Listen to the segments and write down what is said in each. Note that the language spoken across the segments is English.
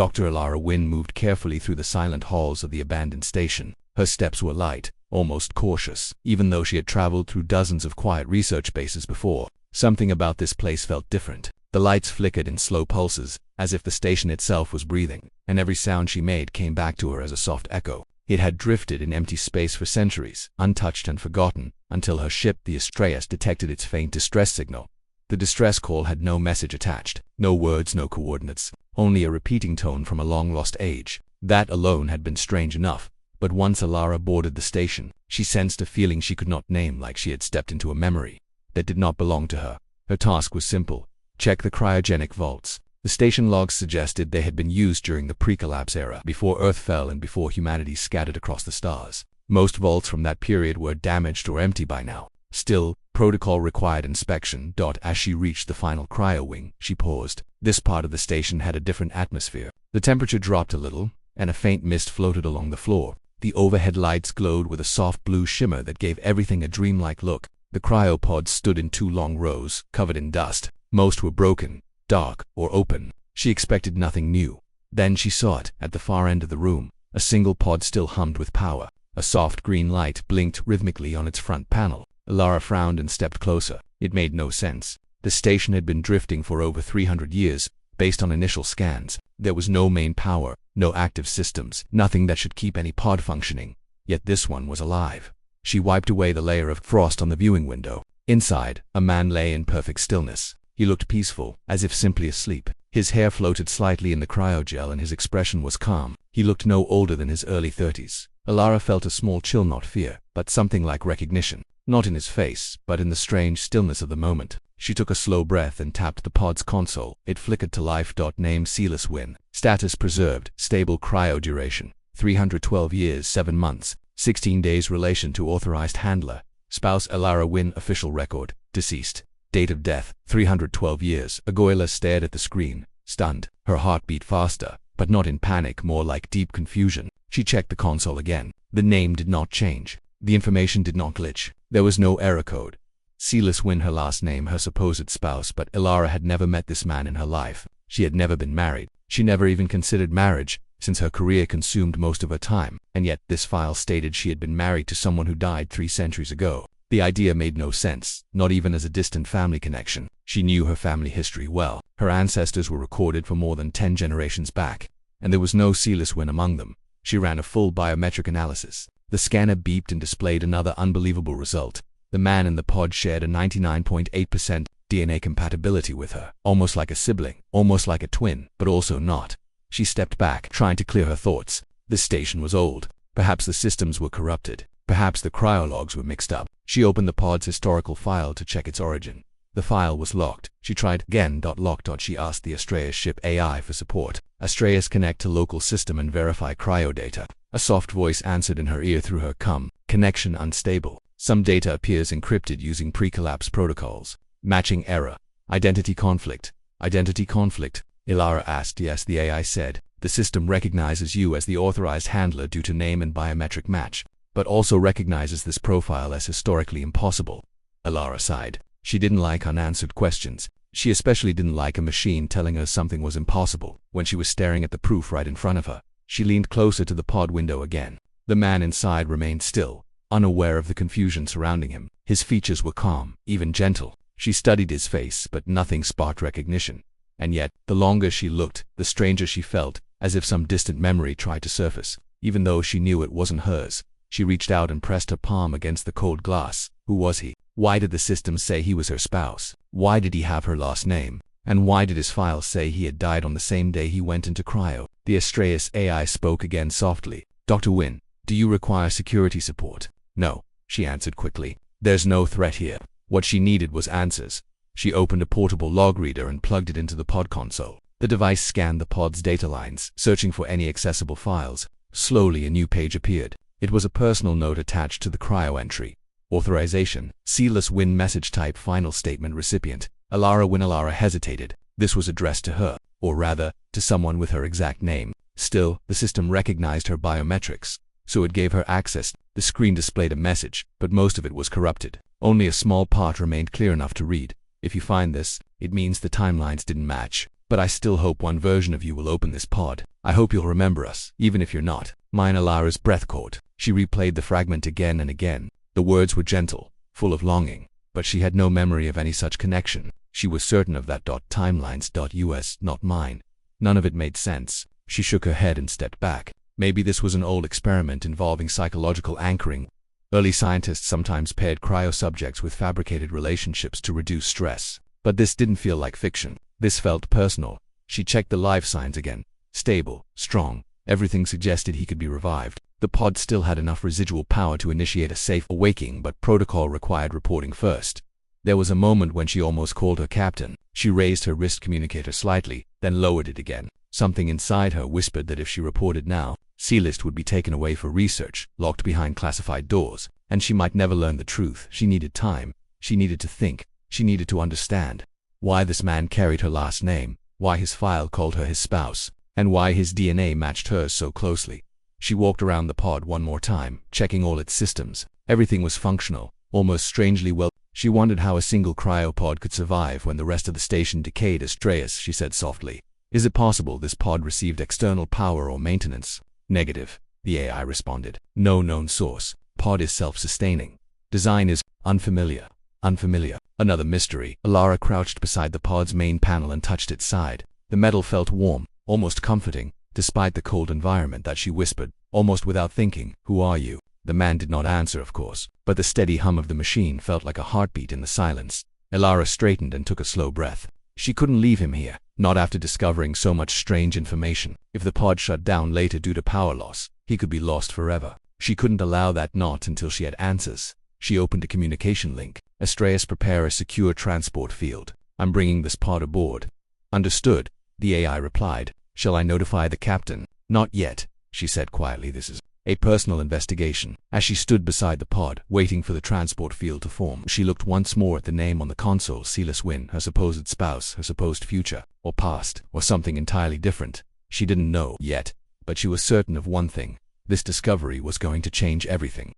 Dr. Alara Wynne moved carefully through the silent halls of the abandoned station. Her steps were light, almost cautious, even though she had traveled through dozens of quiet research bases before. Something about this place felt different. The lights flickered in slow pulses, as if the station itself was breathing, and every sound she made came back to her as a soft echo. It had drifted in empty space for centuries, untouched and forgotten, until her ship, the Astraeus, detected its faint distress signal. The distress call had no message attached, no words, no coordinates, only a repeating tone from a long-lost age. That alone had been strange enough, but once Alara boarded the station, she sensed a feeling she could not name, like she had stepped into a memory that did not belong to her. Her task was simple: check the cryogenic vaults. The station logs suggested they had been used during the pre-collapse era, before Earth fell and before humanity scattered across the stars. Most vaults from that period were damaged or empty by now. Still, protocol required inspection. As she reached the final cryo wing, she paused. This part of the station had a different atmosphere. The temperature dropped a little, and a faint mist floated along the floor. The overhead lights glowed with a soft blue shimmer that gave everything a dreamlike look. The cryopods stood in 2 long rows, covered in dust. Most were broken, dark, or open. She expected nothing new. Then she saw it, at the far end of the room. A single pod still hummed with power. A soft green light blinked rhythmically on its front panel. Alara frowned and stepped closer. It made no sense. The station had been drifting for over 300 years, based on initial scans. There was no main power, no active systems, nothing that should keep any pod functioning. Yet this one was alive. She wiped away the layer of frost on the viewing window. Inside, a man lay in perfect stillness. He looked peaceful, as if simply asleep. His hair floated slightly in the cryogel and his expression was calm. He looked no older than his early 30s. Alara felt a small chill, not fear, but something like recognition. Not in his face, but in the strange stillness of the moment. She took a slow breath and tapped the pod's console. It flickered to life. Name: Sealess Wynne. Status preserved. Stable cryo duration: 312 years, 7 months, 16 days. Relation to authorized handler: spouse Alara Wynne. Official record: deceased. Date of death: 312 years. Agoila stared at the screen, stunned. Her heart beat faster, but not in panic, more like deep confusion. She checked the console again. The name did not change. The information did not glitch. There was no error code. Sealess Wynne, her last name, her supposed spouse, but Alara had never met this man in her life. She had never been married. She never even considered marriage, since her career consumed most of her time. And yet this file stated she had been married to someone who died 3 centuries ago. The idea made no sense, not even as a distant family connection. She knew her family history well. Her ancestors were recorded for more than 10 generations back, and there was no Sealess Wynne among them. She ran a full biometric analysis. The scanner beeped and displayed another unbelievable result. The man in the pod shared a 99.8% DNA compatibility with her, almost like a sibling, almost like a twin, but also not. She stepped back, trying to clear her thoughts. This station was old. Perhaps the systems were corrupted. Perhaps the cryologs were mixed up. She opened the pod's historical file to check its origin. The file was locked. She tried again. Locked. She asked the Astraeus ship AI for support. Astraeus, connect to local system and verify cryo data. A soft voice answered in her ear through her CUM. Connection unstable. Some data appears encrypted using pre-collapse protocols. Matching error. Identity conflict. Identity conflict. Alara asked. Yes, the AI said. The system recognizes you as the authorized handler due to name and biometric match, but also recognizes this profile as historically impossible. Alara sighed. She didn't like unanswered questions. She especially didn't like a machine telling her something was impossible when she was staring at the proof right in front of her. She leaned closer to the pod window again. The man inside remained still, unaware of the confusion surrounding him. His features were calm, even gentle. She studied his face, but nothing sparked recognition. And yet, the longer she looked, the stranger she felt, as if some distant memory tried to surface. Even though she knew it wasn't hers, she reached out and pressed her palm against the cold glass. Who was he? Why did the system say he was her spouse? Why did he have her last name? And why did his file say he had died on the same day he went into cryo? The Astraeus AI spoke again softly. Dr. Wynne, do you require security support? No, she answered quickly. There's no threat here. What she needed was answers. She opened a portable log reader and plugged it into the pod console. The device scanned the pod's data lines, searching for any accessible files. Slowly, a new page appeared. It was a personal note attached to the cryo entry. Authorization: Sealess Wynne, message type, final statement, recipient Alara Wynne. Alara hesitated. This was addressed to her, or rather, to someone with her exact name. Still, the system recognized her biometrics, so it gave her access. The screen displayed a message, but most of it was corrupted. Only a small part remained clear enough to read. If you find this, it means the timelines didn't match. But I still hope one version of you will open this pod. I hope you'll remember us, even if you're not. Mine. Ilara's breath caught. She replayed the fragment again and again. The words were gentle, full of longing, but she had no memory of any such connection. She was certain of that. Timelines. Not mine. None of it made sense. She shook her head and stepped back. Maybe this was an old experiment involving psychological anchoring. Early scientists sometimes paired cryo subjects with fabricated relationships to reduce stress. But this didn't feel like fiction. This felt personal. She checked the life signs again. Stable, strong. Everything suggested he could be revived. The pod still had enough residual power to initiate a safe awakening, but protocol required reporting first. There was a moment when she almost called her captain. She raised her wrist communicator slightly, then lowered it again. Something inside her whispered that if she reported now, C-List would be taken away for research, locked behind classified doors, and she might never learn the truth. She needed time. She needed to think. She needed to understand why this man carried her last name, why his file called her his spouse, and why his DNA matched hers so closely. She walked around the pod one more time, checking all its systems. Everything was functional, almost strangely well. She wondered how a single cryopod could survive when the rest of the station decayed. Astreus, she said softly. Is it possible this pod received external power or maintenance? Negative, the AI responded. No known source. Pod is self-sustaining. Design is unfamiliar. Unfamiliar. Another mystery. Ilara crouched beside the pod's main panel and touched its side. The metal felt warm, almost comforting, despite the cold environment. That she whispered, almost without thinking, "Who are you?" The man did not answer, of course, but the steady hum of the machine felt like a heartbeat in the silence. Ilara straightened and took a slow breath. She couldn't leave him here, not after discovering so much strange information. If the pod shut down later due to power loss, he could be lost forever. She couldn't allow that, not until she had answers. She opened a communication link. Astreus, prepare a secure transport field. I'm bringing this pod aboard. Understood, the AI replied. Shall I notify the captain? Not yet, she said quietly. This is a personal investigation. As she stood beside the pod, waiting for the transport field to form, she looked once more at the name on the console. Silas Wynn, her supposed spouse, her supposed future, or past, or something entirely different. She didn't know yet, but she was certain of one thing. This discovery was going to change everything.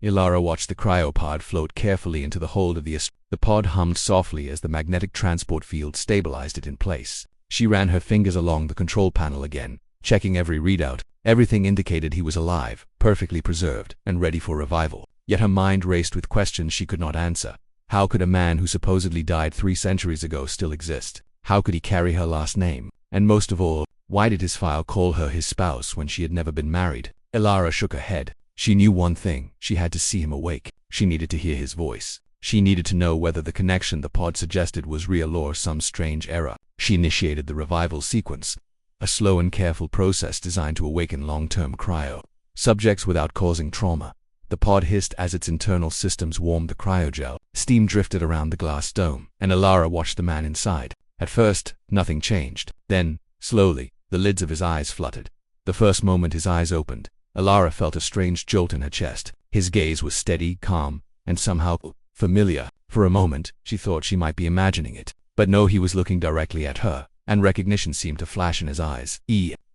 Ilara watched the cryopod float carefully into the hold of the pod hummed softly as the magnetic transport field stabilized it in place. She ran her fingers along the control panel again, checking every readout. Everything indicated he was alive, perfectly preserved, and ready for revival. Yet her mind raced with questions she could not answer. How could a man who supposedly died 3 centuries ago still exist? How could he carry her last name? And most of all, why did his file call her his spouse when she had never been married? Ilara shook her head. She knew one thing. She had to see him awake. She needed to hear his voice. She needed to know whether the connection the pod suggested was real or some strange error. She initiated the revival sequence, a slow and careful process designed to awaken long-term cryo subjects without causing trauma. The pod hissed as its internal systems warmed the cryogel. Steam drifted around the glass dome, and Ilara watched the man inside. At first, nothing changed. Then, slowly, the lids of his eyes fluttered. The first moment his eyes opened, Ilara felt a strange jolt in her chest. His gaze was steady, calm, and somehow familiar. For a moment, she thought she might be imagining it. But no, he was looking directly at her, and recognition seemed to flash in his eyes.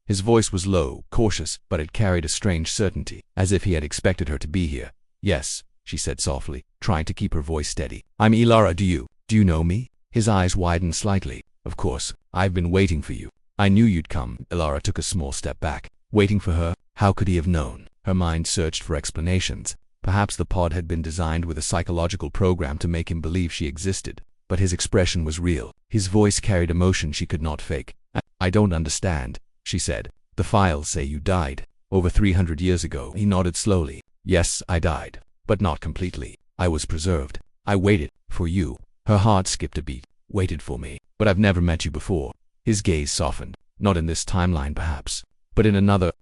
His voice was low, cautious, but it carried a strange certainty, as if he had expected her to be here. Yes, she said softly, trying to keep her voice steady. I'm Ilara. Do you know me? His eyes widened slightly. Of course, I've been waiting for you. I knew you'd come. Ilara took a small step back. Waiting for her? How could he have known? Her mind searched for explanations. Perhaps the pod had been designed with a psychological program to make him believe she existed. But his expression was real. His voice carried emotion she could not fake. I don't understand, she said. The files say you died. Over 300 years ago. He nodded slowly. Yes, I died. But not completely. I was preserved. I waited for you. Her heart skipped a beat. Waited for me. But I've never met you before. His gaze softened. Not in this timeline perhaps, but in another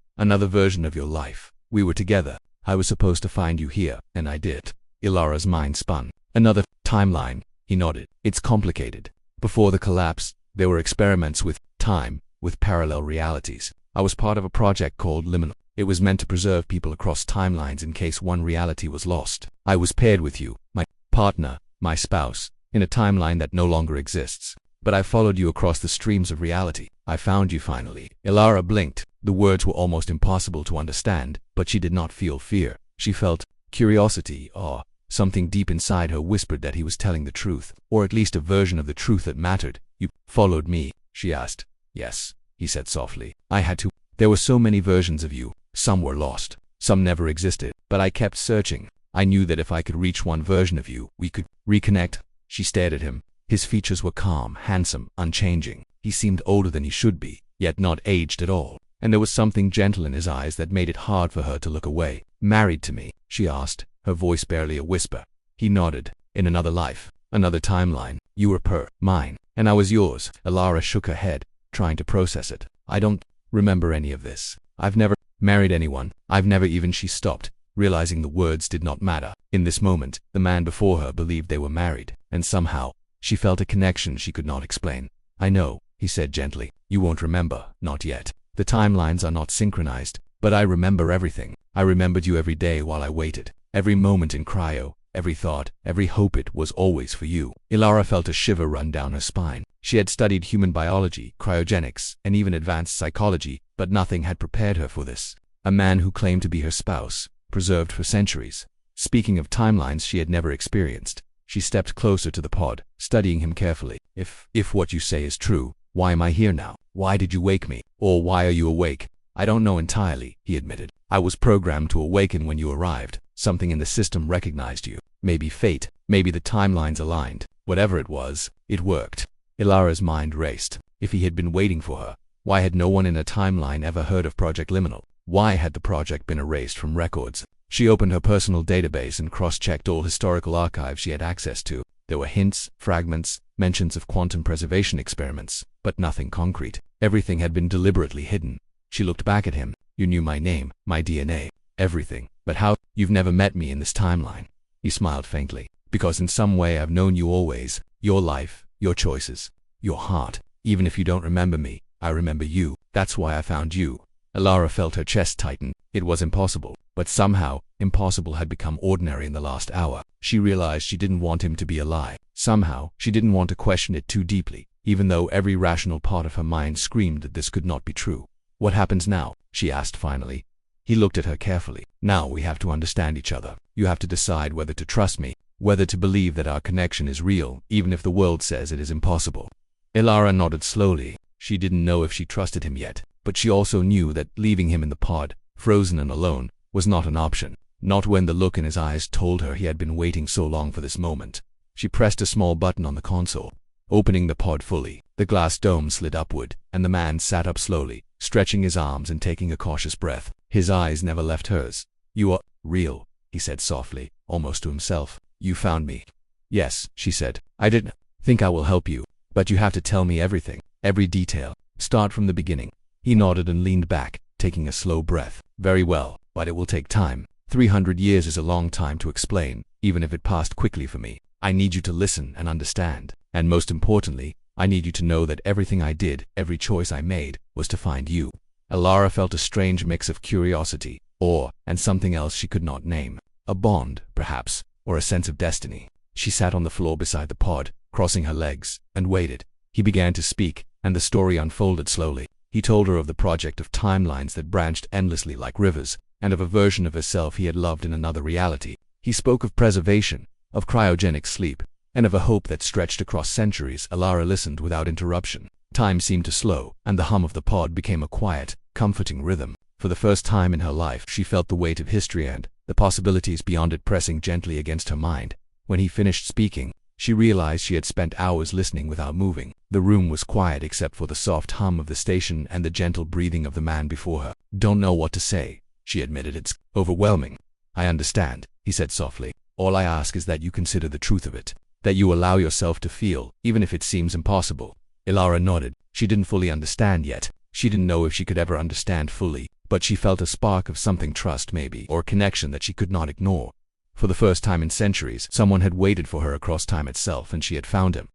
version of your life. We were together. I was supposed to find you here, and I did. Ilara's mind spun. Another timeline. He nodded. It's complicated. Before the collapse, there were experiments with time, with parallel realities. I was part of a project called Liminal. It was meant to preserve people across timelines in case one reality was lost. I was paired with you, my partner, my spouse, in a timeline that no longer exists. But I followed you across the streams of reality. I found you finally. Ilara blinked. The words were almost impossible to understand, but she did not feel fear. She felt curiosity, awe. Something deep inside her whispered that he was telling the truth, or at least a version of the truth that mattered. You followed me, she asked. Yes, he said softly. I had to. There were so many versions of you. Some were lost. Some never existed. But I kept searching. I knew that if I could reach one version of you, we could reconnect. She stared at him. His features were calm, handsome, unchanging. He seemed older than he should be, yet not aged at all. And there was something gentle in his eyes that made it hard for her to look away. Married to me? She asked, her voice barely a whisper. He nodded. In another life, another timeline, you were mine, and I was yours. Ilara shook her head, trying to process it. I don't remember any of this. I've never married anyone. I've never even. She stopped, realizing the words did not matter. In this moment, the man before her believed they were married, and somehow, she felt a connection she could not explain. I know, he said gently. You won't remember, not yet. The timelines are not synchronized, but I remember everything. I remembered you every day while I waited. Every moment in Cryo, every thought, every hope. It was always for you. Ilara felt a shiver run down her spine. She had studied human biology, cryogenics, and even advanced psychology, but nothing had prepared her for this. A man who claimed to be her spouse, preserved for centuries. Speaking of timelines she had never experienced. She stepped closer to the pod, studying him carefully. If what you say is true, why am I here now? Why did you wake me? Or why are you awake? I don't know entirely, he admitted. I was programmed to awaken when you arrived. Something in the system recognized you. Maybe fate, maybe the timelines aligned. Whatever it was, it worked. Ilara's mind raced. If he had been waiting for her, why had no one in a timeline ever heard of Project Liminal? Why had the project been erased from records? She opened her personal database and cross-checked all historical archives she had access to. There were hints, fragments, mentions of quantum preservation experiments, but nothing concrete. Everything had been deliberately hidden. She looked back at him. You knew my name, my DNA, everything. But how? You've never met me in this timeline. He smiled faintly. Because in some way I've known you always. Your life, your choices, your heart. Even if you don't remember me, I remember you. That's why I found you. Ilara felt her chest tighten. It was impossible. But somehow, impossible had become ordinary in the last hour. She realized she didn't want him to be a lie. Somehow, she didn't want to question it too deeply, even though every rational part of her mind screamed that this could not be true. What happens now? She asked finally. He looked at her carefully. Now we have to understand each other. You have to decide whether to trust me, whether to believe that our connection is real, even if the world says it is impossible. Ilara nodded slowly. She didn't know if she trusted him yet, but she also knew that leaving him in the pod, frozen and alone, was not an option. Not when the look in his eyes told her he had been waiting so long for this moment. She pressed a small button on the console, opening the pod fully. The glass dome slid upward, and the man sat up slowly, stretching his arms and taking a cautious breath. His eyes never left hers. You are real, he said softly, almost to himself. You found me. Yes, she said. I didn't think I will help you, but you have to tell me everything, every detail. Start from the beginning. He nodded and leaned back, taking a slow breath. Very well, but it will take time. 300 years is a long time to explain, even if it passed quickly for me. I need you to listen and understand. And most importantly, I need you to know that everything I did, every choice I made, was to find you. Ilara felt a strange mix of curiosity, awe, and something else she could not name. A bond, perhaps, or a sense of destiny. She sat on the floor beside the pod, crossing her legs, and waited. He began to speak, and the story unfolded slowly. He told her of the project of timelines that branched endlessly like rivers, and of a version of herself he had loved in another reality. He spoke of preservation, of cryogenic sleep, and of a hope that stretched across centuries. Ilara listened without interruption. Time seemed to slow, and the hum of the pod became a quiet, comforting rhythm. For the first time in her life she felt the weight of history and the possibilities beyond it pressing gently against her mind. When he finished speaking, she realized she had spent hours listening without moving. The room was quiet except for the soft hum of the station and the gentle breathing of the man before her. Don't know what to say, she admitted. It's overwhelming. I understand, he said softly. All I ask is that you consider the truth of it, that you allow yourself to feel, even if it seems impossible. Ilara nodded. She didn't fully understand yet. She didn't know if she could ever understand fully, but she felt a spark of something, trust maybe, or connection that she could not ignore. For the first time in centuries, someone had waited for her across time itself, and she had found him.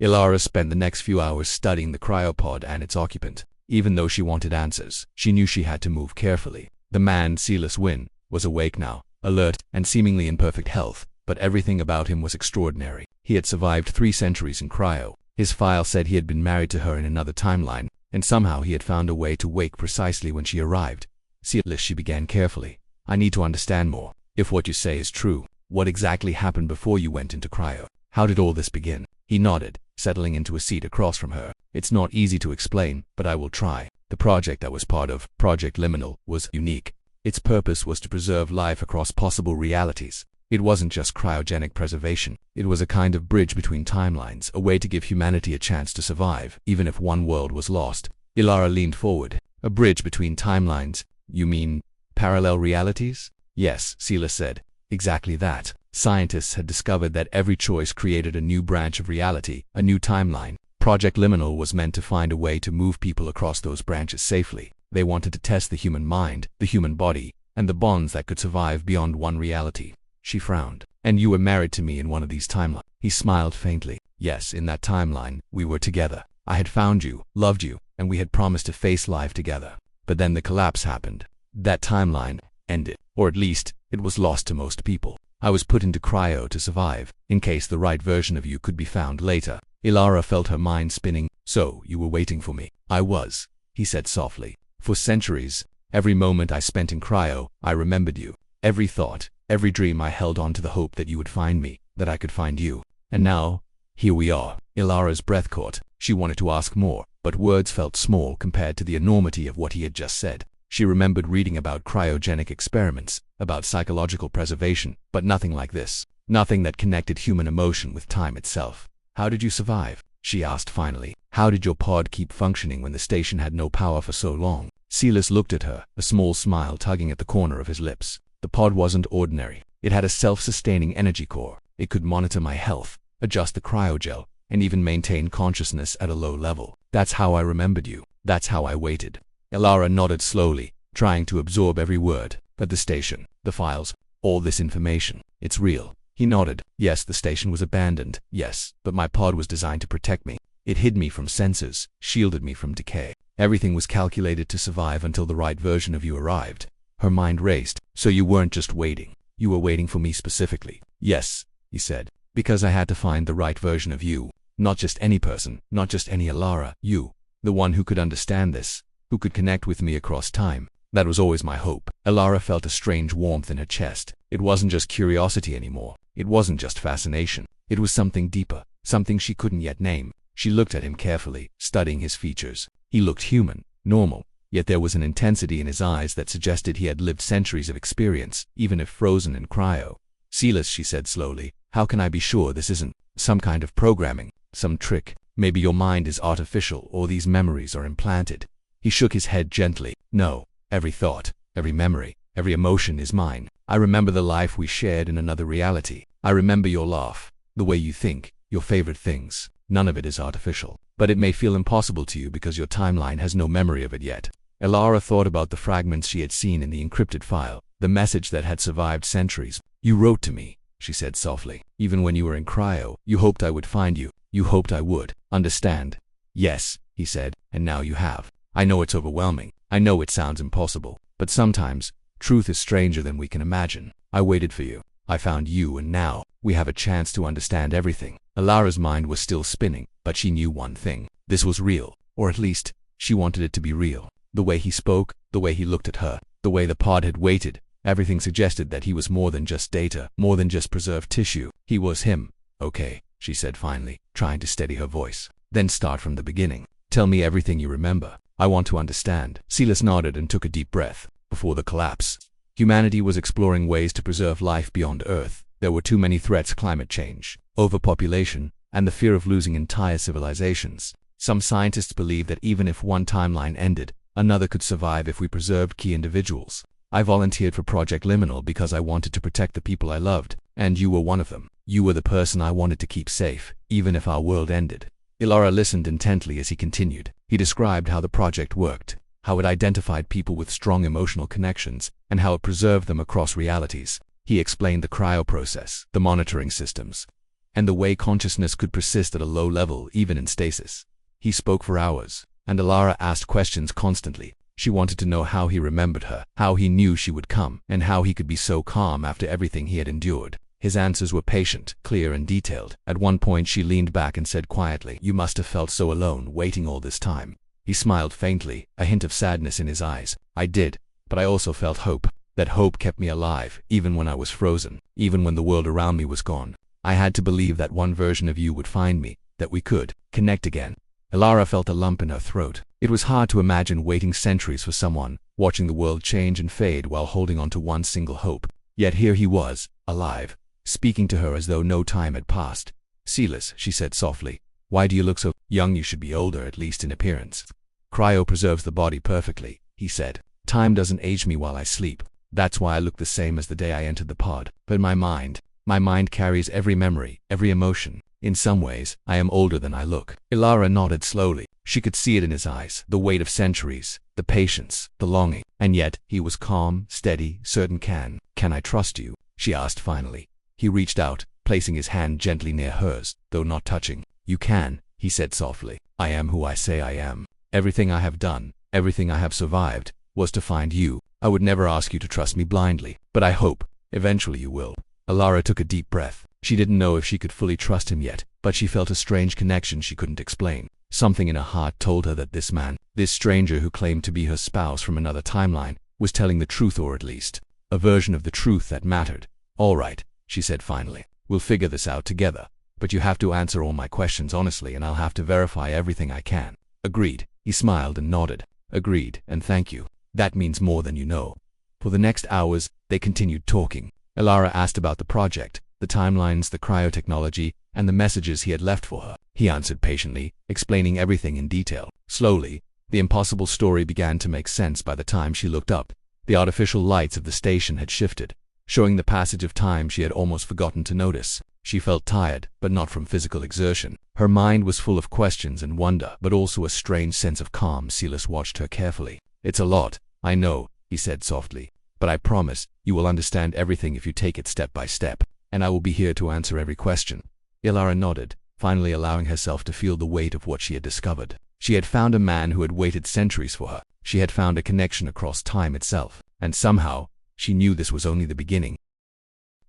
Ilara spent the next few hours studying the cryopod and its occupant. Even though she wanted answers, she knew she had to move carefully. The man, Silas Wynn, was awake now, alert, and seemingly in perfect health, but everything about him was extraordinary. He had survived 3 centuries in Cryo. His file said he had been married to her in another timeline, and somehow he had found a way to wake precisely when she arrived. Silas, she began carefully. I need to understand more. If what you say is true, what exactly happened before you went into Cryo? How did all this begin? He nodded, settling into a seat across from her. It's not easy to explain, but I will try. The project I was part of, Project Liminal, was unique. Its purpose was to preserve life across possible realities. It wasn't just cryogenic preservation. It was a kind of bridge between timelines, a way to give humanity a chance to survive, even if one world was lost. Ilara leaned forward. A bridge between timelines? You mean parallel realities? Yes, Silas said. Exactly that. Scientists had discovered that every choice created a new branch of reality, a new timeline. Project Liminal was meant to find a way to move people across those branches safely. They wanted to test the human mind, the human body, and the bonds that could survive beyond one reality. She frowned. And you were married to me in one of these timelines. He smiled faintly. Yes, in that timeline, we were together. I had found you, loved you, and we had promised to face life together. But then the collapse happened. That timeline ended, or at least, it was lost to most people. I was put into cryo to survive, in case the right version of you could be found later. Ilara felt her mind spinning. So, you were waiting for me. I was, he said softly. For centuries, every moment I spent in cryo, I remembered you. Every thought, every dream I held on to the hope that you would find me, that I could find you. And now, here we are. Ilara's breath caught. She wanted to ask more, but words felt small compared to the enormity of what he had just said. She remembered reading about cryogenic experiments, about psychological preservation, but nothing like this. Nothing that connected human emotion with time itself. How did you survive? She asked finally. How did your pod keep functioning when the station had no power for so long? Silas looked at her, a small smile tugging at the corner of his lips. The pod wasn't ordinary. It had a self-sustaining energy core. It could monitor my health, adjust the cryogel, and even maintain consciousness at a low level. That's how I remembered you. That's how I waited. Ilara nodded slowly, trying to absorb every word. But the station, the files, all this information, it's real. He nodded. Yes, the station was abandoned. Yes, but my pod was designed to protect me. It hid me from sensors, shielded me from decay. Everything was calculated to survive until the right version of you arrived. Her mind raced. So you weren't just waiting. You were waiting for me specifically. Yes, he said. Because I had to find the right version of you. Not just any person, not just any Ilara. You. The one who could understand this. Who could connect with me across time. That was always my hope. Ilara felt a strange warmth in her chest. It wasn't just curiosity anymore. It wasn't just fascination. It was something deeper, something she couldn't yet name. She looked at him carefully, studying his features. He looked human, normal, yet there was an intensity in his eyes that suggested he had lived centuries of experience, even if frozen in cryo. Silas, she said slowly, how can I be sure this isn't some kind of programming, some trick? Maybe your mind is artificial or these memories are implanted. He shook his head gently. No, every thought, every memory, every emotion is mine. I remember the life we shared in another reality. I remember your laugh, the way you think, your favorite things. None of it is artificial. But it may feel impossible to you because your timeline has no memory of it yet. Ilara thought about the fragments she had seen in the encrypted file, the message that had survived centuries. You wrote to me, she said softly. Even when you were in cryo, you hoped I would find you. You hoped I would understand. Yes, he said, and now you have. I know it's overwhelming. I know it sounds impossible. But sometimes, truth is stranger than we can imagine. I waited for you. I found you, and now, we have a chance to understand everything. Ilara's mind was still spinning, but she knew one thing. This was real, or at least, she wanted it to be real. The way he spoke, the way he looked at her, the way the pod had waited, everything suggested that he was more than just data, more than just preserved tissue. He was him. Okay, she said finally, trying to steady her voice. Then start from the beginning. Tell me everything you remember. I want to understand. Silas nodded and took a deep breath. Before the collapse, humanity was exploring ways to preserve life beyond Earth. There were too many threats: climate change, overpopulation, and the fear of losing entire civilizations. Some scientists believed that even if one timeline ended, another could survive if we preserved key individuals. I volunteered for Project Liminal because I wanted to protect the people I loved, and you were one of them. You were the person I wanted to keep safe, even if our world ended. Ilara listened intently as he continued. He described how the project worked, how it identified people with strong emotional connections, and how it preserved them across realities. He explained the cryo process, the monitoring systems, and the way consciousness could persist at a low level even in stasis. He spoke for hours, and Ilara asked questions constantly. She wanted to know how he remembered her, how he knew she would come, and how he could be so calm after everything he had endured. His answers were patient, clear, and detailed. At one point she leaned back and said quietly, "You must have felt so alone, waiting all this time." He smiled faintly, a hint of sadness in his eyes. "I did, but I also felt hope. That hope kept me alive, even when I was frozen, even when the world around me was gone. I had to believe that one version of you would find me, that we could connect again." Ilara felt a lump in her throat. It was hard to imagine waiting centuries for someone, watching the world change and fade while holding on to one single hope. Yet here he was, alive, speaking to her as though no time had passed. "Silas," she said softly, "why do you look so young? You should be older, at least in appearance." "Cryo preserves the body perfectly," he said. "Time doesn't age me while I sleep. That's why I look the same as the day I entered the pod. But my mind carries every memory, every emotion. In some ways, I am older than I look." Ilara nodded slowly. She could see it in his eyes, the weight of centuries, the patience, the longing. And yet, he was calm, steady, certain. Can I trust you?" she asked finally. He reached out, placing his hand gently near hers, though not touching. "You can," he said softly. "I am who I say I am. Everything I have done, everything I have survived, was to find you. I would never ask you to trust me blindly, but I hope, eventually you will." Ilara took a deep breath. She didn't know if she could fully trust him yet, but she felt a strange connection she couldn't explain. Something in her heart told her that this man, this stranger who claimed to be her spouse from another timeline, was telling the truth, or at least a version of the truth that mattered. "All right," she said finally. "We'll figure this out together. But you have to answer all my questions honestly, and I'll have to verify everything I can." "Agreed." He smiled and nodded. "Agreed, and thank you. That means more than you know." For the next hours, they continued talking. Ilara asked about the project, the timelines, the cryotechnology, and the messages he had left for her. He answered patiently, explaining everything in detail. Slowly, the impossible story began to make sense. By the time she looked up, the artificial lights of the station had shifted, showing the passage of time she had almost forgotten to notice. She felt tired, but not from physical exertion. Her mind was full of questions and wonder, but also a strange sense of calm. Silas watched her carefully. "It's a lot, I know," he said softly. "But I promise, you will understand everything if you take it step by step, and I will be here to answer every question." Ilara nodded, finally allowing herself to feel the weight of what she had discovered. She had found a man who had waited centuries for her. She had found a connection across time itself. And somehow, she knew this was only the beginning.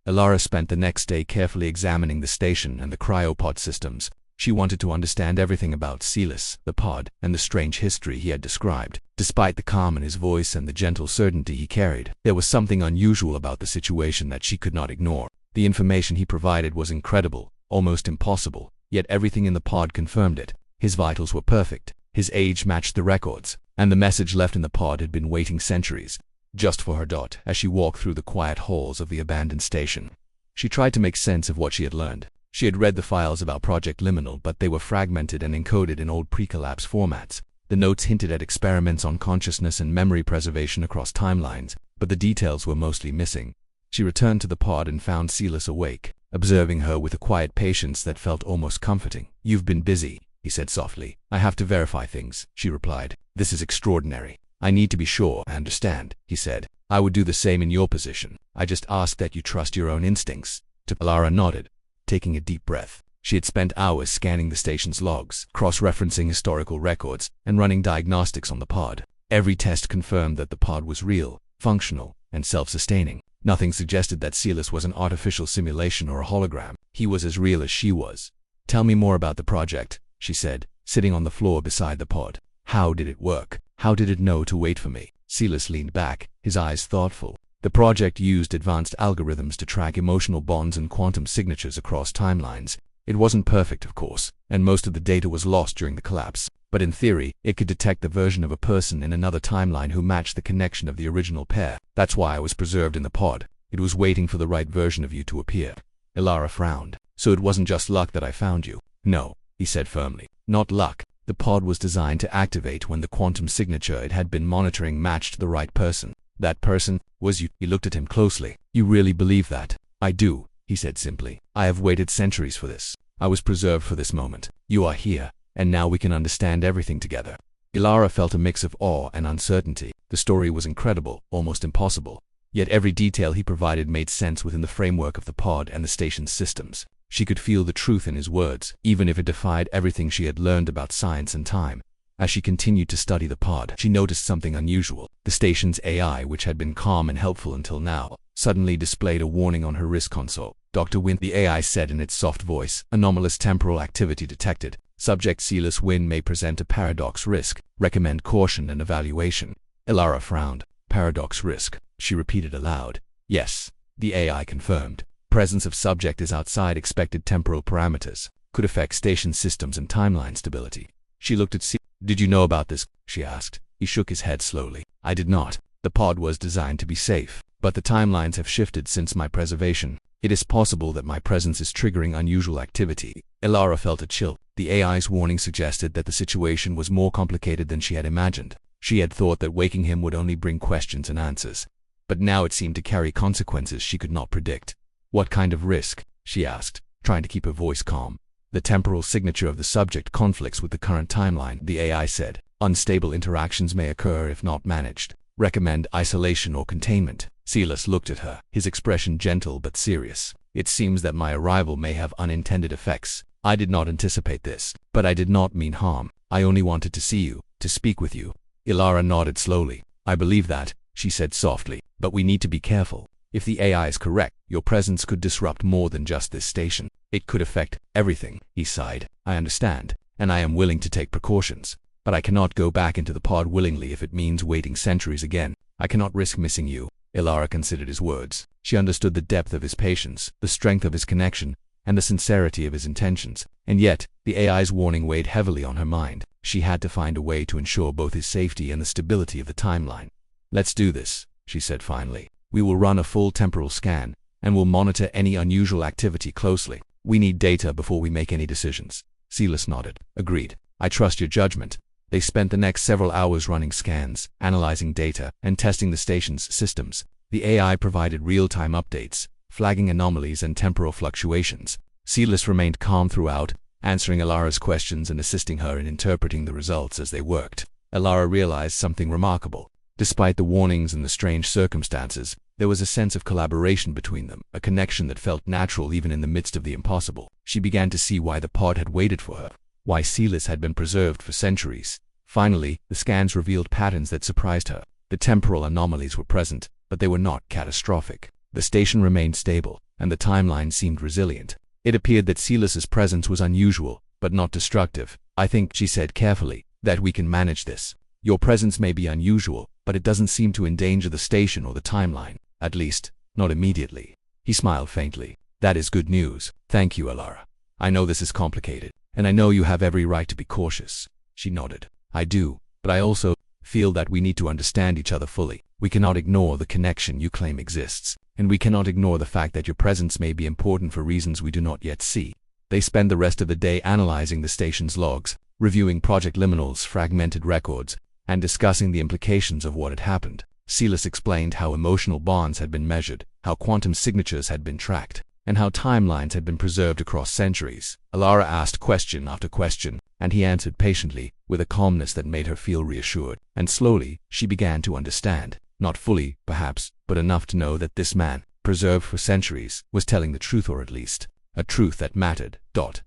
Ilara spent the next day carefully examining the station and the cryopod systems. She wanted to understand everything about Silas, the pod, and the strange history he had described. Despite the calm in his voice and the gentle certainty he carried, there was something unusual about the situation that she could not ignore. The information he provided was incredible, almost impossible, yet everything in the pod confirmed it. His vitals were perfect, his age matched the records, and the message left in the pod had been waiting centuries, just for her. As she walked through the quiet halls of the abandoned station, she tried to make sense of what she had learned. She had read the files about Project Liminal, but they were fragmented and encoded in old pre-collapse formats. The notes hinted at experiments on consciousness and memory preservation across timelines, but the details were mostly missing. She returned to the pod and found Silas awake, observing her with a quiet patience that felt almost comforting. "You've been busy," he said softly. "I have to verify things," she replied. "This is extraordinary. I need to be sure I understand," he said. "I would do the same in your position. I just ask that you trust your own instincts." Ilara nodded, taking a deep breath. She had spent hours scanning the station's logs, cross-referencing historical records, and running diagnostics on the pod. Every test confirmed that the pod was real, functional, and self-sustaining. Nothing suggested that Silas was an artificial simulation or a hologram. He was as real as she was. "Tell me more about the project," she said, sitting on the floor beside the pod. "How did it work? How did it know to wait for me?" Silas leaned back, his eyes thoughtful. The project used advanced algorithms to track emotional bonds and quantum signatures across timelines. It wasn't perfect, of course, and most of the data was lost during the collapse. But in theory, it could detect the version of a person in another timeline who matched the connection of the original pair. "That's why I was preserved in the pod. It was waiting for the right version of you to appear." Ilara frowned. "So it wasn't just luck that I found you?" "No," he said firmly. "Not luck. The pod was designed to activate when the quantum signature it had been monitoring matched the right person. That person was you." He looked at him closely. "You really believe that?" "I do," he said simply. "I have waited centuries for this. I was preserved for this moment. You are here, and now we can understand everything together." Ilara felt a mix of awe and uncertainty. The story was incredible, almost impossible. Yet every detail he provided made sense within the framework of the pod and the station's systems. She could feel the truth in his words, even if it defied everything she had learned about science and time. As she continued to study the pod, she noticed something unusual. The station's AI, which had been calm and helpful until now, suddenly displayed a warning on her wrist console. "Dr. Wynn," the AI said in its soft voice, "anomalous temporal activity detected. Subject Silas Wynn may present a paradox risk. Recommend caution and evaluation." Ilara frowned. "Paradox risk," she repeated aloud. "Yes," the AI confirmed. "Presence of subject is outside expected temporal parameters. Could affect station systems and timeline stability." She looked at C. Did you know about this? She asked. He shook his head slowly. I did not. The pod was designed to be safe, but the timelines have shifted since my preservation. It is possible that my presence is triggering unusual activity. Ilara felt a chill. The AI's warning suggested that the situation was more complicated than she had imagined. She had thought that waking him would only bring questions and answers, but now it seemed to carry consequences she could not predict. What kind of risk? She asked, trying to keep her voice calm. The temporal signature of the subject conflicts with the current timeline, the AI said. Unstable interactions may occur if not managed. Recommend isolation or containment. Silas looked at her, his expression gentle but serious. It seems that my arrival may have unintended effects. I did not anticipate this, but I did not mean harm. I only wanted to see you, to speak with you. Ilara nodded slowly. I believe that, she said softly, but we need to be careful. If the AI is correct, your presence could disrupt more than just this station. It could affect everything. He sighed. I understand, and I am willing to take precautions. But I cannot go back into the pod willingly if it means waiting centuries again. I cannot risk missing you. Ilara considered his words. She understood the depth of his patience, the strength of his connection, and the sincerity of his intentions. And yet, the AI's warning weighed heavily on her mind. She had to find a way to ensure both his safety and the stability of the timeline. Let's do this, she said finally. We will run a full temporal scan, and will monitor any unusual activity closely. We need data before we make any decisions. Silas nodded. Agreed. I trust your judgment. They spent the next several hours running scans, analyzing data, and testing the station's systems. The AI provided real-time updates, flagging anomalies and temporal fluctuations. Silas remained calm throughout, answering Ilara's questions and assisting her in interpreting the results as they worked. Ilara realized something remarkable. Despite the warnings and the strange circumstances, there was a sense of collaboration between them, a connection that felt natural even in the midst of the impossible. She began to see why the pod had waited for her, why Silas had been preserved for centuries. Finally, the scans revealed patterns that surprised her. The temporal anomalies were present, but they were not catastrophic. The station remained stable, and the timeline seemed resilient. It appeared that Silas's presence was unusual, but not destructive. I think, she said carefully, that we can manage this. Your presence may be unusual, but it doesn't seem to endanger the station or the timeline. At least, not immediately. He smiled faintly. That is good news. Thank you, Ilara. I know this is complicated, and I know you have every right to be cautious. She nodded. I do, but I also feel that we need to understand each other fully. We cannot ignore the connection you claim exists, and we cannot ignore the fact that your presence may be important for reasons we do not yet see. They spend the rest of the day analyzing the station's logs, reviewing Project Liminal's fragmented records, and discussing the implications of what had happened. Silas explained how emotional bonds had been measured, how quantum signatures had been tracked, and how timelines had been preserved across centuries. Ilara asked question after question, and he answered patiently, with a calmness that made her feel reassured. And slowly, she began to understand. Not fully, perhaps, but enough to know that this man, preserved for centuries, was telling the truth, or at least, a truth that mattered.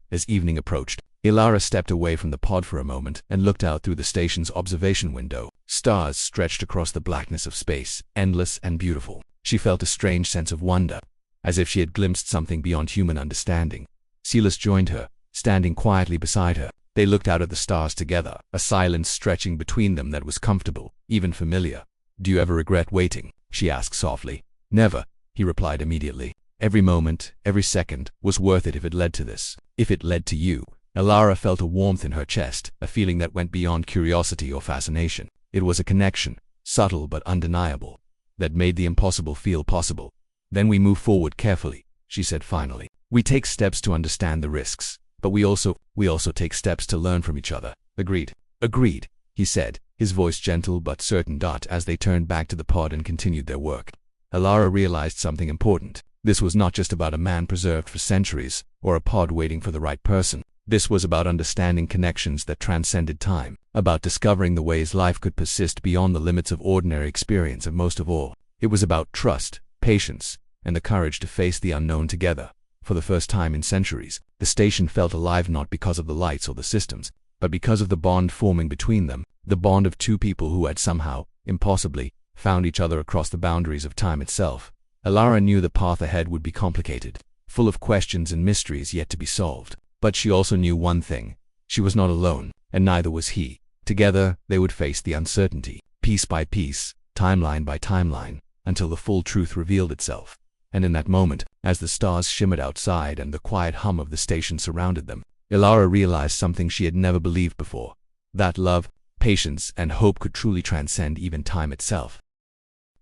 As evening approached, Ilara stepped away from the pod for a moment and looked out through the station's observation window. Stars stretched across the blackness of space, endless and beautiful. She felt a strange sense of wonder, as if she had glimpsed something beyond human understanding. Silas joined her, standing quietly beside her. They looked out at the stars together, a silence stretching between them that was comfortable, even familiar. Do you ever regret waiting? She asked softly. Never, he replied immediately. Every moment, every second, was worth it if it led to this. If it led to you. Ilara felt a warmth in her chest, a feeling that went beyond curiosity or fascination. It was a connection, subtle but undeniable, that made the impossible feel possible. Then we move forward carefully, she said finally. We take steps to understand the risks, but we also take steps to learn from each other. Agreed. Agreed, he said, his voice gentle but certain. As they turned back to the pod and continued their work, Ilara realized something important. This was not just about a man preserved for centuries, or a pod waiting for the right person. This was about understanding connections that transcended time, about discovering the ways life could persist beyond the limits of ordinary experience, and most of all, it was about trust, patience, and the courage to face the unknown together. For the first time in centuries, the station felt alive, not because of the lights or the systems, but because of the bond forming between them, the bond of two people who had somehow, impossibly, found each other across the boundaries of time itself. Ilara knew the path ahead would be complicated, full of questions and mysteries yet to be solved. But she also knew one thing. She was not alone, and neither was he. Together, they would face the uncertainty, piece by piece, timeline by timeline, until the full truth revealed itself. And in that moment, as the stars shimmered outside and the quiet hum of the station surrounded them, Ilara realized something she had never believed before. that love, patience, and hope could truly transcend even time itself.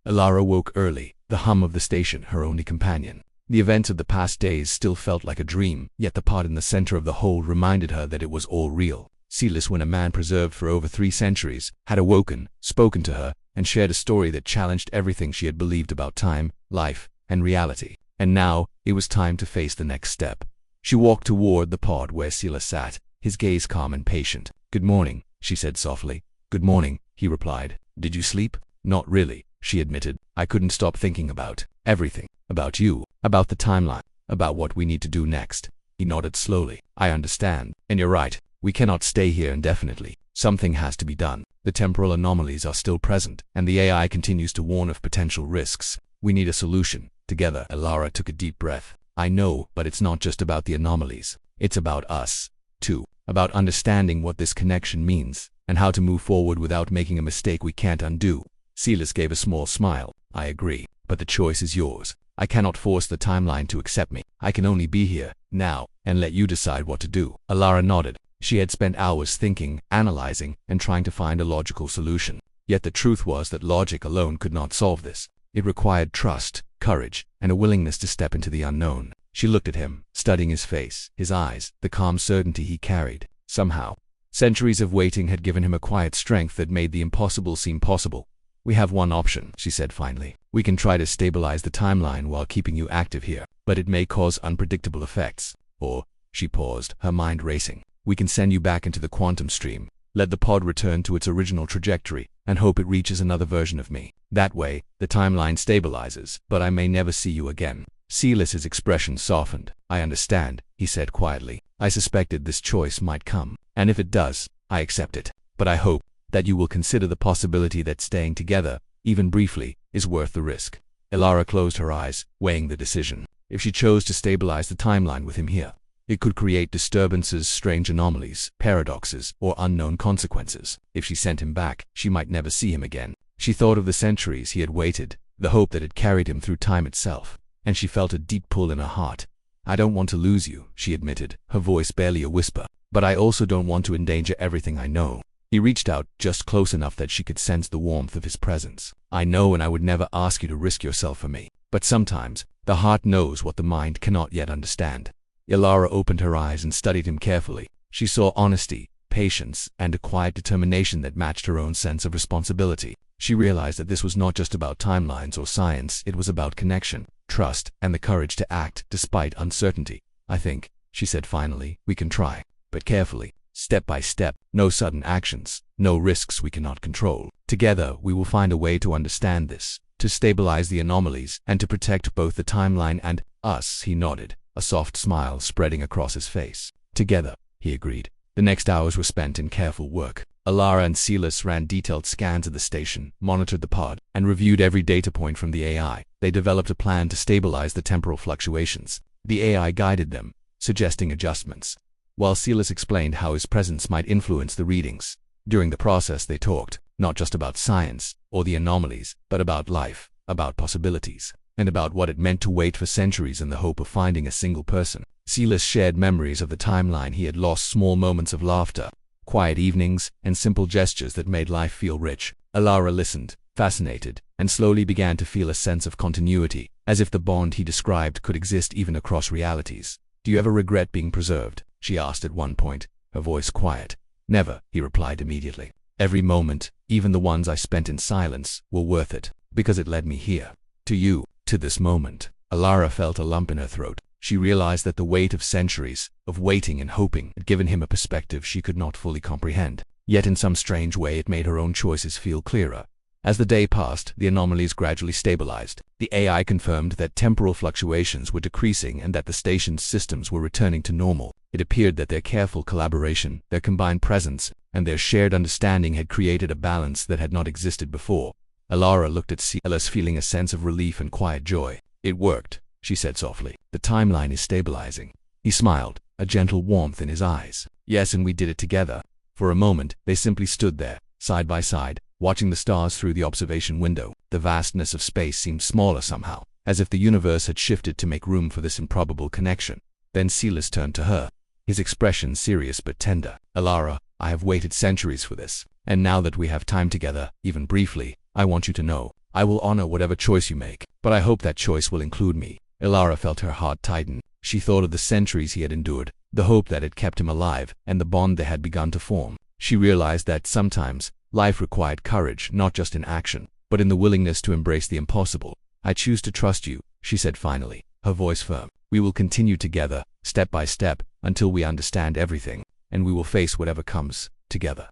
Elara woke early, the hum of the station her only companion. The events of the past days still felt like a dream, yet the pod in the center of the hold reminded her that it was all real. Sealess, when a man preserved for over 3 centuries, had awoken, spoken to her, and shared a story that challenged everything she had believed about time, life, and reality. And now, it was time to face the next step. She walked toward the pod where Sealess sat, his gaze calm and patient. "Good morning," she said softly. "Good morning," he replied. "Did you sleep?" "Not really," she admitted. "I couldn't stop thinking about everything. About you, about the timeline, about what we need to do next." He nodded slowly. "I understand. And you're right. We cannot stay here indefinitely. Something has to be done. The temporal anomalies are still present, and the AI continues to warn of potential risks. We need a solution. Together." Elara took a deep breath. "I know, but it's not just about the anomalies. It's about us, too. About understanding what this connection means, and how to move forward without making a mistake we can't undo." Sealess gave a small smile. "I agree, but the choice is yours. I cannot force the timeline to accept me. I can only be here, now, and let you decide what to do." Elara nodded. She had spent hours thinking, analyzing, and trying to find a logical solution. Yet the truth was that logic alone could not solve this. It required trust, courage, and a willingness to step into the unknown. She looked at him, studying his face, his eyes, the calm certainty he carried. Somehow, centuries of waiting had given him a quiet strength that made the impossible seem possible. "We have one option," she said finally. "We can try to stabilize the timeline while keeping you active here, but it may cause unpredictable effects. Or," she paused, her mind racing, "we can send you back into the quantum stream, let the pod return to its original trajectory, and hope it reaches another version of me. That way, the timeline stabilizes, but I may never see you again." Sealess's expression softened. "I understand," he said quietly. "I suspected this choice might come, and if it does, I accept it. But I hope that you will consider the possibility that staying together, even briefly, is worth the risk." Elara closed her eyes, weighing the decision. If she chose to stabilize the timeline with him here, it could create disturbances, strange anomalies, paradoxes, or unknown consequences. If she sent him back, she might never see him again. She thought of the centuries he had waited, the hope that had carried him through time itself, and she felt a deep pull in her heart. "I don't want to lose you," she admitted, her voice barely a whisper. "But I also don't want to endanger everything I know." He reached out, just close enough that she could sense the warmth of his presence. "I know, and I would never ask you to risk yourself for me. But sometimes, the heart knows what the mind cannot yet understand." Elara opened her eyes and studied him carefully. She saw honesty, patience, and a quiet determination that matched her own sense of responsibility. She realized that this was not just about timelines or science, it was about connection, trust, and the courage to act despite uncertainty. "I think," she said finally, "we can try, but carefully, step by step, no sudden actions, no risks we cannot control. Together, we will find a way to understand this, to stabilize the anomalies, and to protect both the timeline and us." He nodded, a soft smile spreading across his face. "Together," he agreed. The next hours were spent in careful work. Elara and Sealess ran detailed scans of the station, monitored the pod, and reviewed every data point from the AI. They developed a plan to stabilize the temporal fluctuations. The AI guided them, suggesting adjustments, while Sealess explained how his presence might influence the readings. During the process they talked, not just about science or the anomalies, but about life, about possibilities, and about what it meant to wait for centuries in the hope of finding a single person. Sealess shared memories of the timeline he had lost, small moments of laughter, quiet evenings, and simple gestures that made life feel rich. Elara listened, fascinated, and slowly began to feel a sense of continuity, as if the bond he described could exist even across realities. "Do you ever regret being preserved?" she asked at one point, her voice quiet. "Never," he replied immediately. "Every moment, even the ones I spent in silence, were worth it, because it led me here. To you, to this moment." Elara felt a lump in her throat. She realized that the weight of centuries, of waiting and hoping, had given him a perspective she could not fully comprehend. Yet in some strange way it made her own choices feel clearer. As the day passed, the anomalies gradually stabilized. The AI confirmed that temporal fluctuations were decreasing and that the station's systems were returning to normal. It appeared that their careful collaboration, their combined presence, and their shared understanding had created a balance that had not existed before. Elara looked at Sealess, feeling a sense of relief and quiet joy. "It worked," she said softly. "The timeline is stabilizing." He smiled, a gentle warmth in his eyes. "Yes, and we did it together." For a moment, they simply stood there, side by side, watching the stars through the observation window. The vastness of space seemed smaller somehow, as if the universe had shifted to make room for this improbable connection. Then Sealess turned to her, his expression serious but tender. "Elara, I have waited centuries for this. And now that we have time together, even briefly, I want you to know, I will honor whatever choice you make, but I hope that choice will include me. Ilara felt her heart tighten. She thought of the centuries he had endured, the hope that had kept him alive, and the bond they had begun to form. She realized that sometimes, life required courage, not just in action, but in the willingness to embrace the impossible. I choose to trust you, she said finally, her voice firm. We will continue together, step by step, until we understand everything, and we will face whatever comes, together.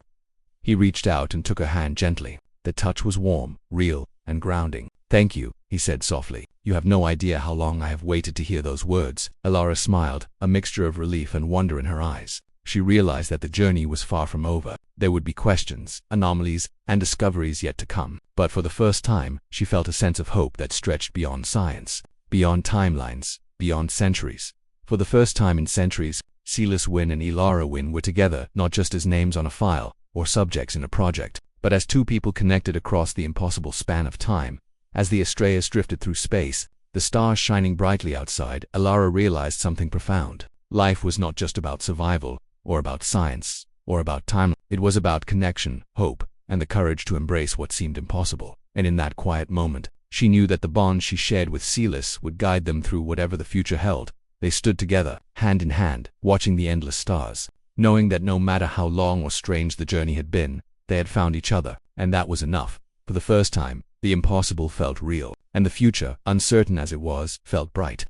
He reached out and took her hand gently. The touch was warm, real, and grounding. Thank you, he said softly. You have no idea how long I have waited to hear those words. Ilara smiled, a mixture of relief and wonder in her eyes. She realized that the journey was far from over. There would be questions, anomalies, and discoveries yet to come. But for the first time, she felt a sense of hope that stretched beyond science, beyond timelines, beyond centuries. For the first time in centuries, Silas Wynn and Ilara Wynn were together, not just as names on a file, or subjects in a project, but as two people connected across the impossible span of time. As the Astraeus drifted through space, the stars shining brightly outside, Ilara realized something profound. Life was not just about survival, or about science, or about time. It was about connection, hope, and the courage to embrace what seemed impossible. And in that quiet moment, she knew that the bond she shared with Silas would guide them through whatever the future held. They stood together, hand in hand, watching the endless stars, knowing that no matter how long or strange the journey had been, they had found each other, and that was enough. For the first time, the impossible felt real, and the future, uncertain as it was, felt bright.